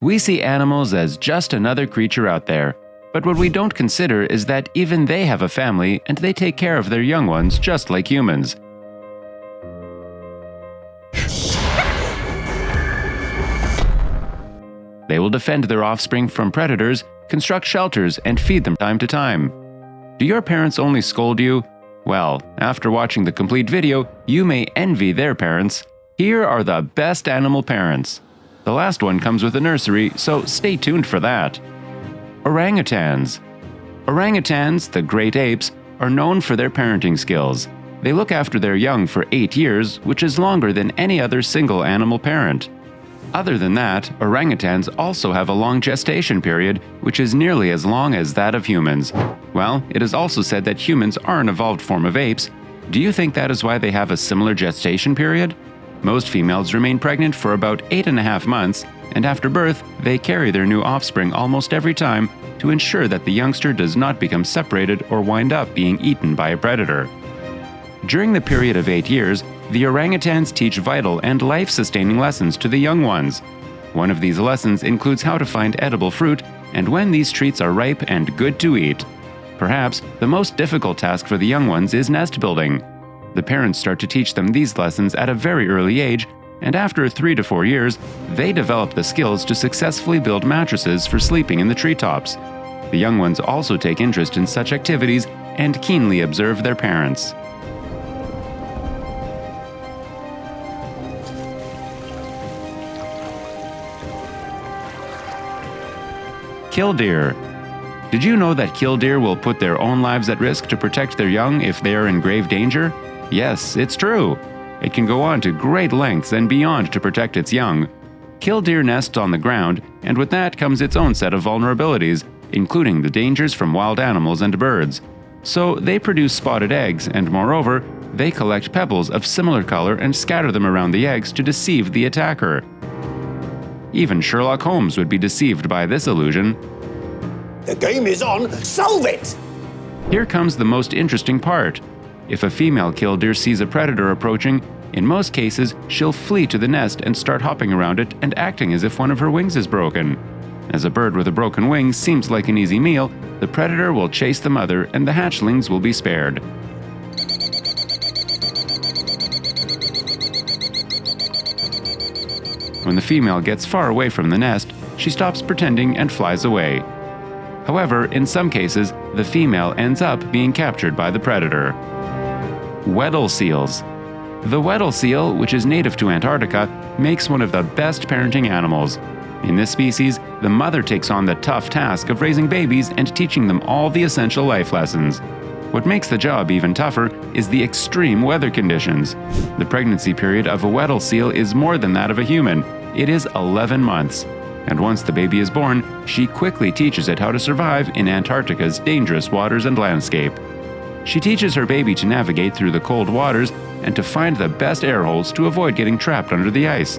We see animals as just another creature out there, but what we don't consider is that even they have a family and they take care of their young ones just like humans. They will defend their offspring from predators, construct shelters, and feed them time to time. Do your parents only scold you? Well, after watching the complete video, you may envy their parents. Here are the best animal parents. The last one comes with a nursery, so stay tuned for that. Orangutans. Orangutans, the great apes, are known for their parenting skills. They look after their young for 8 years, which is longer than any other single animal parent. Other than that, orangutans also have a long gestation period, which is nearly as long as that of humans. Well, it is also said that humans are an evolved form of apes. Do you think that is why they have a similar gestation period? Most females remain pregnant for about 8.5 months, and after birth, they carry their new offspring almost every time to ensure that the youngster does not become separated or wind up being eaten by a predator. During the period of 8 years, the orangutans teach vital and life-sustaining lessons to the young ones. One of these lessons includes how to find edible fruit and when these treats are ripe and good to eat. Perhaps the most difficult task for the young ones is nest building. The parents start to teach them these lessons at a very early age, and after 3 to 4 years, they develop the skills to successfully build mattresses for sleeping in the treetops. The young ones also take interest in such activities and keenly observe their parents. Killdeer. Did you know that killdeer will put their own lives at risk to protect their young if they are in grave danger? Yes, it's true. It can go on to great lengths and beyond to protect its young. Killdeer nests on the ground, and with that comes its own set of vulnerabilities, including the dangers from wild animals and birds. So they produce spotted eggs, and moreover, they collect pebbles of similar color and scatter them around the eggs to deceive the attacker. Even Sherlock Holmes would be deceived by this illusion. The game is on, solve it! Here comes the most interesting part. If a female killdeer sees a predator approaching, in most cases, she'll flee to the nest and start hopping around it and acting as if one of her wings is broken. As a bird with a broken wing seems like an easy meal, the predator will chase the mother and the hatchlings will be spared. When the female gets far away from the nest, she stops pretending and flies away. However, in some cases, the female ends up being captured by the predator. Weddell seals. The Weddell seal, which is native to Antarctica, makes one of the best parenting animals. In this species, the mother takes on the tough task of raising babies and teaching them all the essential life lessons. What makes the job even tougher is the extreme weather conditions. The pregnancy period of a Weddell seal is more than that of a human. It is 11 months. And once the baby is born, she quickly teaches it how to survive in Antarctica's dangerous waters and landscape. She teaches her baby to navigate through the cold waters and to find the best air holes to avoid getting trapped under the ice.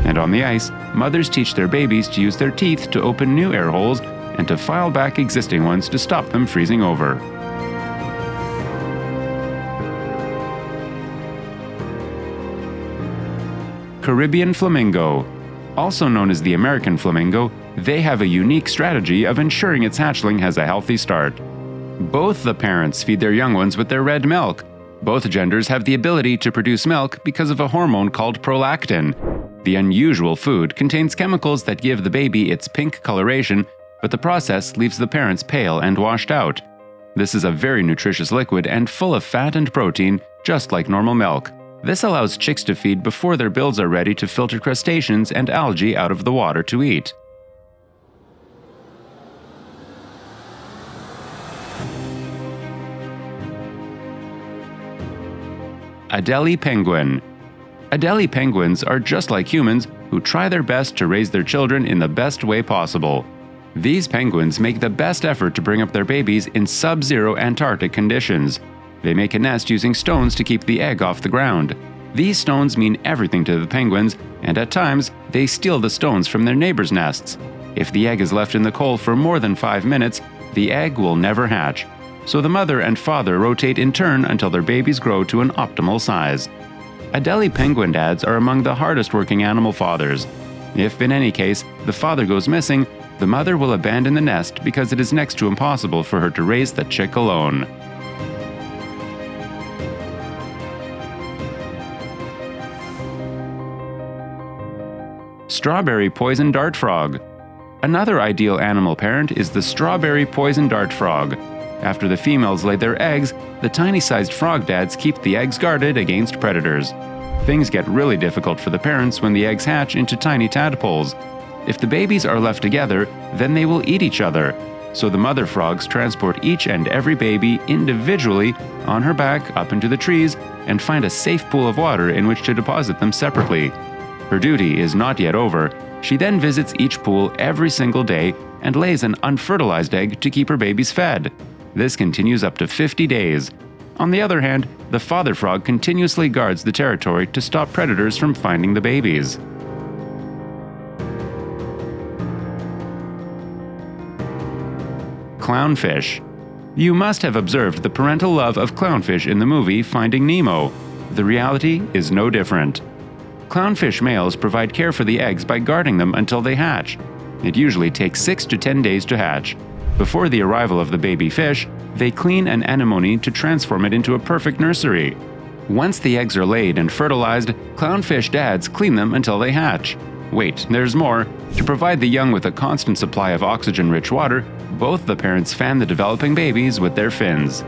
And on the ice, mothers teach their babies to use their teeth to open new air holes and to file back existing ones to stop them freezing over. Caribbean flamingo. Also known as the American flamingo, they have a unique strategy of ensuring its hatchling has a healthy start. Both the parents feed their young ones with their red milk. Both genders have the ability to produce milk because of a hormone called prolactin. The unusual food contains chemicals that give the baby its pink coloration, but the process leaves the parents pale and washed out. This is a very nutritious liquid and full of fat and protein, just like normal milk. This allows chicks to feed before their bills are ready to filter crustaceans and algae out of the water to eat. Adelie penguin. Adelie penguins are just like humans who try their best to raise their children in the best way possible. These penguins make the best effort to bring up their babies in sub-zero Antarctic conditions. They make a nest using stones to keep the egg off the ground. These stones mean everything to the penguins, and at times, they steal the stones from their neighbors' nests. If the egg is left in the cold for more than 5 minutes, the egg will never hatch. So the mother and father rotate in turn until their babies grow to an optimal size. Adelie penguin dads are among the hardest working animal fathers. If in any case the father goes missing, the mother will abandon the nest because it is next to impossible for her to raise the chick alone. Strawberry poison dart frog. Another ideal animal parent is the strawberry poison dart frog. After the females lay their eggs, the tiny-sized frog dads keep the eggs guarded against predators. Things get really difficult for the parents when the eggs hatch into tiny tadpoles. If the babies are left together, then they will eat each other. So the mother frogs transport each and every baby individually on her back up into the trees and find a safe pool of water in which to deposit them separately. Her duty is not yet over. She then visits each pool every single day and lays an unfertilized egg to keep her babies fed. This continues up to 50 days. On the other hand, the father frog continuously guards the territory to stop predators from finding the babies. Clownfish. You must have observed the parental love of clownfish in the movie Finding Nemo. The reality is no different. Clownfish males provide care for the eggs by guarding them until they hatch. It usually takes 6 to 10 days to hatch. Before the arrival of the baby fish, they clean an anemone to transform it into a perfect nursery. Once the eggs are laid and fertilized, clownfish dads clean them until they hatch. Wait, there's more. To provide the young with a constant supply of oxygen-rich water, both the parents fan the developing babies with their fins.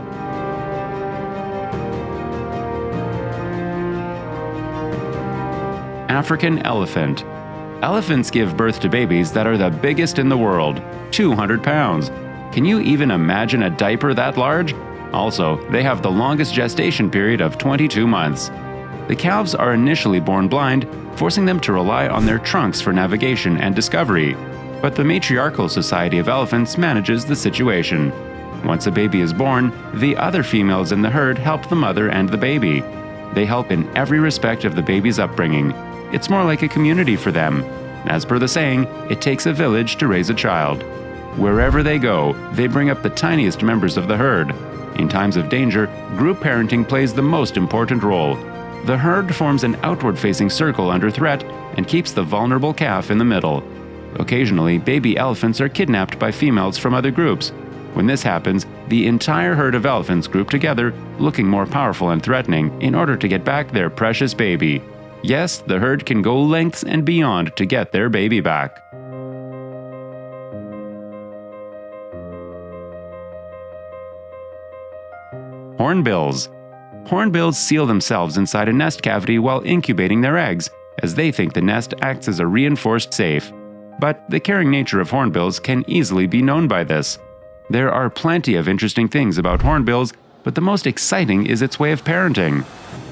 African elephant. Elephants give birth to babies that are the biggest in the world, 200 pounds. Can you even imagine a diaper that large? Also, they have the longest gestation period of 22 months. The calves are initially born blind, forcing them to rely on their trunks for navigation and discovery. But the Matriarchal Society of Elephants manages the situation. Once a baby is born, the other females in the herd help the mother and the baby. They help in every respect of the baby's upbringing. It's more like a community for them. As per the saying, it takes a village to raise a child. Wherever they go, they bring up the tiniest members of the herd. In times of danger, group parenting plays the most important role. The herd forms an outward-facing circle under threat and keeps the vulnerable calf in the middle. Occasionally, baby elephants are kidnapped by females from other groups. When this happens, the entire herd of elephants group together, looking more powerful and threatening, in order to get back their precious baby. Yes, the herd can go lengths and beyond to get their baby back. Hornbills. Hornbills seal themselves inside a nest cavity while incubating their eggs, as they think the nest acts as a reinforced safe. But the caring nature of hornbills can easily be known by this. There are plenty of interesting things about hornbills, but the most exciting is its way of parenting.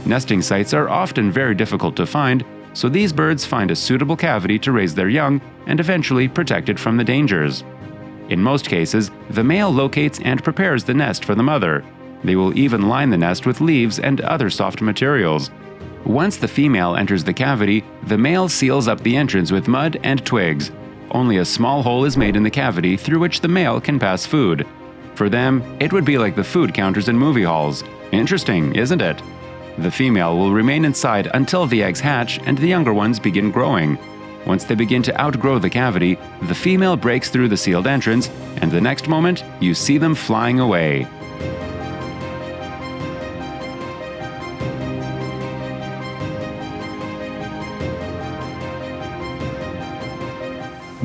Nesting sites are often very difficult to find, so these birds find a suitable cavity to raise their young and eventually protect it from the dangers. In most cases, the male locates and prepares the nest for the mother. They will even line the nest with leaves and other soft materials. Once the female enters the cavity, the male seals up the entrance with mud and twigs. Only a small hole is made in the cavity through which the male can pass food. For them, it would be like the food counters in movie halls. Interesting, isn't it? The female will remain inside until the eggs hatch and the younger ones begin growing. Once they begin to outgrow the cavity, the female breaks through the sealed entrance, and the next moment, you see them flying away.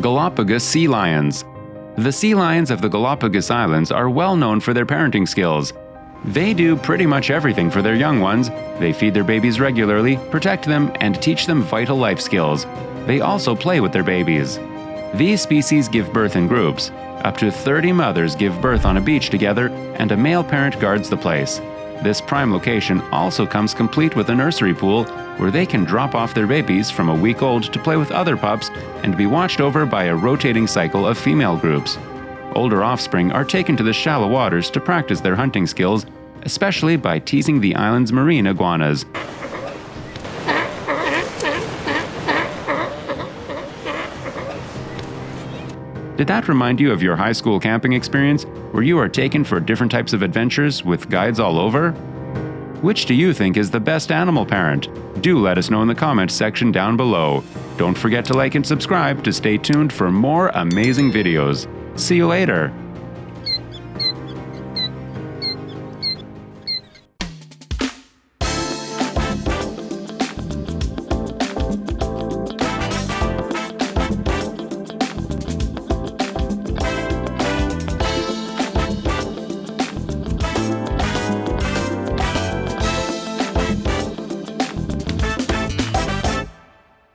Galapagos sea lions. The sea lions of the Galapagos Islands are well known for their parenting skills. They do pretty much everything for their young ones. They feed their babies regularly, protect them, and teach them vital life skills. They also play with their babies. These species give birth in groups. Up to 30 mothers give birth on a beach together, and a male parent guards the place. This prime location also comes complete with a nursery pool where they can drop off their babies from a week old to play with other pups and be watched over by a rotating cycle of female groups. Older offspring are taken to the shallow waters to practice their hunting skills, especially by teasing the island's marine iguanas. Did that remind you of your high school camping experience, where you are taken for different types of adventures with guides all over? Which do you think is the best animal parent? Do let us know in the comments section down below. Don't forget to like and subscribe to stay tuned for more amazing videos. See you later.